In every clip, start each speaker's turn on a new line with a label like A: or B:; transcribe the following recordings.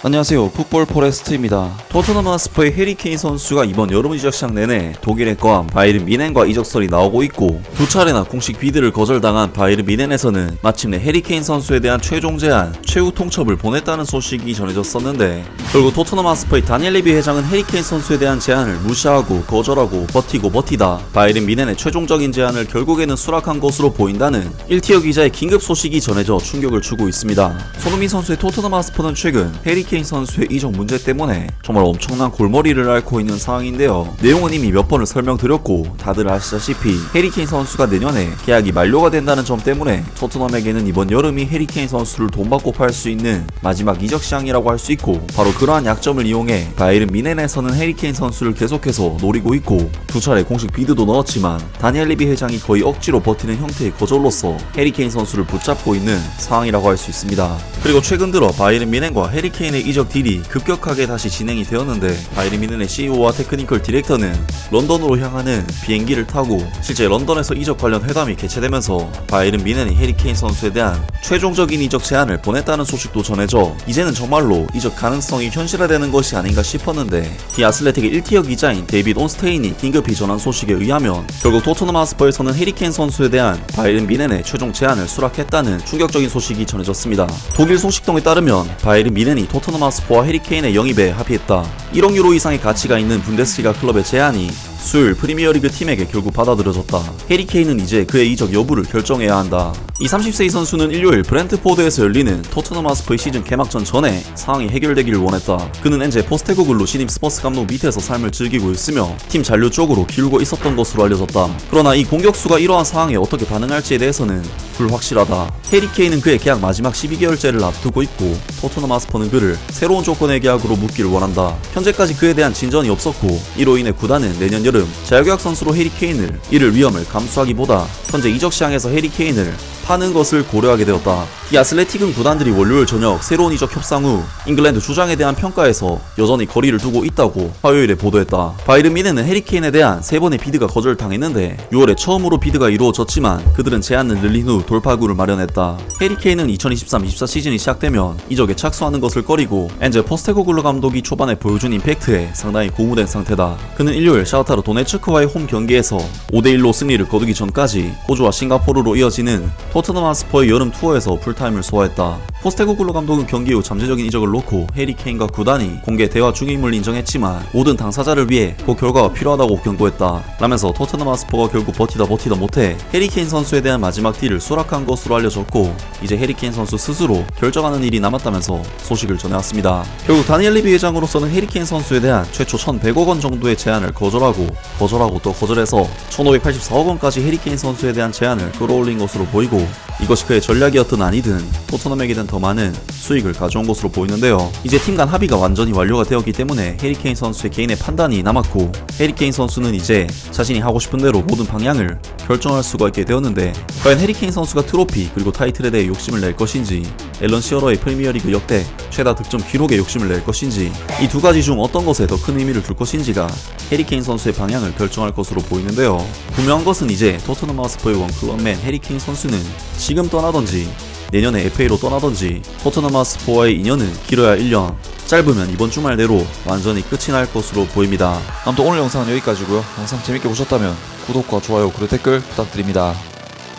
A: 안녕하세요, 풋볼 포레스트입니다. 토트넘 하스퍼의 해리케인 선수가 이번 여름 이적 시장 내내 독일의 거함 바이에른 뮌헨과 이적설이 나오고 있고, 두 차례나 공식 비드를 거절당한 바이에른 뮌헨에서는 마침내 해리케인 선수에 대한 최종 제안, 최후 통첩을 보냈다는 소식이 전해졌었는데, 결국 토트넘 하스퍼의 다니엘 레비 회장은 해리케인 선수에 대한 제안을 무시하고 거절하고 버티고 버티다 바이에른 뮌헨의 최종적인 제안을 결국에는 수락한 것으로 보인다는 1티어 기자의 긴급 소식이 전해져 충격을 주고 있습니다. 손흥민 선수의 토트넘 하스퍼는 최근 해리케인 선수의 이적 문제 때문에 정말 엄청난 골머리를 앓고 있는 상황인데요. 내용은 이미 몇 번을 설명드렸고 다들 아시다시피 해리케인 선수가 내년에 계약이 만료가 된다는 점 때문에 토트넘에게는 이번 여름이 해리케인 선수를 돈 받고 팔 수 있는 마지막 이적 시장이라고 할 수 있고, 바로 그러한 약점을 이용해 바이에른 뮌헨에서는 해리케인 선수를 계속해서 노리고 있고, 두 차례 공식 비드도 넣었지만 다니엘 레비 회장이 거의 억지로 버티는 형태의 거절로서 해리케인 선수를 붙잡고 있는 상황이라고 할 수 있습니다. 그리고 최근 들어 바이에른 뮌헨과 해리케인의 이적 딜이 급격하게 다시 진행이 되었는데, 바이에른 뮌헨의 CEO와 테크니컬 디렉터는 런던으로 향하는 비행기를 타고 실제 런던에서 이적 관련 회담이 개최되면서 바이에른 뮌헨이 해리케인 선수에 대한 최종적인 이적 제안을 보냈다는 소식도 전해져 이제는 정말로 이적 가능성이 현실화되는 것이 아닌가 싶었는데, 디 아슬레틱의 1티어 기자인 데이빗 온스테인이 긴급히 전한 소식에 의하면 결국 토트넘 하스퍼에서는 해리케인 선수에 대한 바이에른 뮌헨의 최종 제안을 수락했다는 충격적인 소식이 전해졌습니다. 독일 소식통에 따르면 바이에른 뮌헨이 토트넘 하스퍼와 해리케인의 영입에 합의했다. 1억 유로 이상의 가치가 있는 분데스리가 클럽의 제안이 수요일 프리미어리그 팀에게 결국 받아들여졌다. 해리케인은 이제 그의 이적 여부를 결정해야 한다. 이 30세의 선수는 일요일 브렌트포드에서 열리는 토트넘 하스퍼의 시즌 개막전 전에 상황이 해결되기를 원했다. 그는 현재 포스테코글루 신임 스퍼스 감독 밑에서 삶을 즐기고 있으며 팀 잔류 쪽으로 기울고 있었던 것으로 알려졌다. 그러나 이 공격수가 이러한 상황에 어떻게 반응할지에 대해서는 불확실하다. 해리케인은 그의 계약 마지막 12개월째를 앞두고 있고, 토트넘 하스퍼는 그를 새로운 조건의 계약으로 묶기를 원한다. 현재까지 그에 대한 진전이 없었고, 이로 인해 구단은 내년 여름 자유계약 선수로 해리케인을 이를 위험을 감수하기보다 현재 이적 시장에서 해리케인을 파는 것을 고려하게 되었다. 이 아슬레틱은 구단들이 월요일 저녁 새로운 이적 협상 후 잉글랜드 주장에 대한 평가에서 여전히 거리를 두고 있다고 화요일에 보도했다. 바이에른 뮌헨은 해리케인에 대한 3번의 비드가 거절당했는데 6월에 처음으로 비드가 이루어졌지만 그들은 제안을 늘린 후 돌파구를 마련했다. 해리케인은 2023-24 시즌이 시작되면 이적에 착수하는 것을 꺼리고 엔제 포스테코글루 감독이 초반에 보여준 임팩트에 상당히 고무된 상태다. 그는 일요일 샤흐타르 도네츠크와의 홈 경기에서 5대1로 승리를 거두기 전까지 호주와 싱가포르로 이어지는 토트넘 하스퍼의 여름 투어에서 풀타임을 소화했다. 포스테코글루 감독은 경기 후 잠재적인 이적을 놓고 해리케인과 구단이 공개 대화 중임을 인정했지만 모든 당사자를 위해 그 결과가 필요하다고 경고했다. 라면서 토트넘 하스퍼가 결국 버티다 못해 해리케인 선수에 대한 마지막 딜을 수락한 것으로 알려졌고, 이제 해리케인 선수 스스로 결정하는 일이 남았다면서 소식을 전해왔습니다. 결국 다니엘 레비 회장으로서는 해리케인 선수에 대한 최초 1,100억 원 정도의 제안을 거절하고 또 거절해서 1,584억 원까지 해리케인 선수에 대한 제안을 끌어올린 것으로 보이고, 이것이 그의 전략이었든 아니든 토트넘에게는 더 많은 수익을 가져온 것으로 보이는데요. 이제 팀 간 합의가 완전히 완료가 되었기 때문에 해리케인 선수의 개인의 판단이 남았고, 해리케인 선수는 이제 자신이 하고 싶은 대로 모든 방향을 결정할 수가 있게 되었는데, 과연 해리케인 선수가 트로피 그리고 타이틀에 대해 욕심을 낼 것인지, 앨런 시어러의 프리미어리그 역대 최다 득점 기록에 욕심을 낼 것인지, 이 두 가지 중 어떤 것에 더 큰 의미를 둘 것인지가 해리케인 선수의 방향을 결정할 것으로 보이는데요. 분명한 것은 이제 토트넘 하스퍼의 원클럽맨 해리케인 선수는 지금 떠나던지 내년에 FA로 떠나던지 토트넘 하스퍼와의 인연은 길어야 1년, 짧으면 이번 주말 내로 완전히 끝이 날 것으로 보입니다.
B: 아무튼 오늘 영상은 여기까지고요. 영상 재밌게 보셨다면 구독과 좋아요 그리고 댓글 부탁드립니다.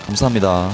B: 감사합니다.